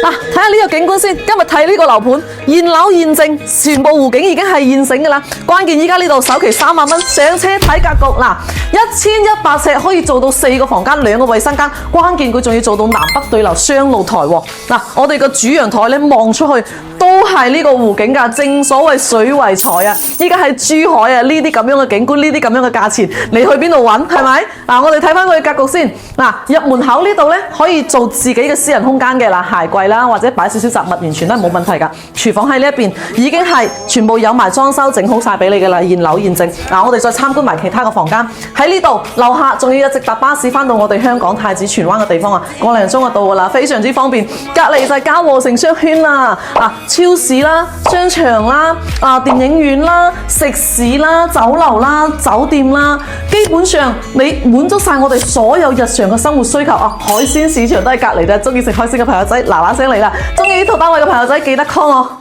睇下呢個景觀先。今日睇呢個樓盤，現樓現證，全部湖景已經係現成噶啦。關鍵依家呢度首期3萬蚊，上車睇格局嗱，1100尺可以做到4個房間，2個衛生間。關鍵佢仲要做到南北對流雙露台喎。我哋個主陽台咧望出去都係呢個湖景噶。正所謂水為財啊！依家喺珠海啊，呢啲咁樣嘅景觀，呢啲咁樣嘅價錢，你去邊度揾？係咪？我哋睇翻佢嘅格局先。入門口呢度咧可以做自己嘅私人空間嘅啦，鞋櫃啦，或者擺少少雜物，完全都係冇問題噶。廚房喺呢一邊已經係全部有埋裝修，整好晒俾你嘅啦，現樓現證。我哋再參觀埋其他嘅房間。喺呢度樓下仲要有直達巴士翻到我哋香港太子荃灣嘅地方啊，個零鐘就到噶啦，非常之方便。隔離就係嘉禾城商圈啦，超市啦、商場啦、電影院啦、食肆啦、酒樓啦、酒店啦，基本上你滿足晒我哋所有日常嘅生活需求啊！海鮮市場都係隔離嘅，中意食海鮮嘅朋友仔嗱嗱聲嚟啦！中意呢套單位嘅朋友仔記得 call我。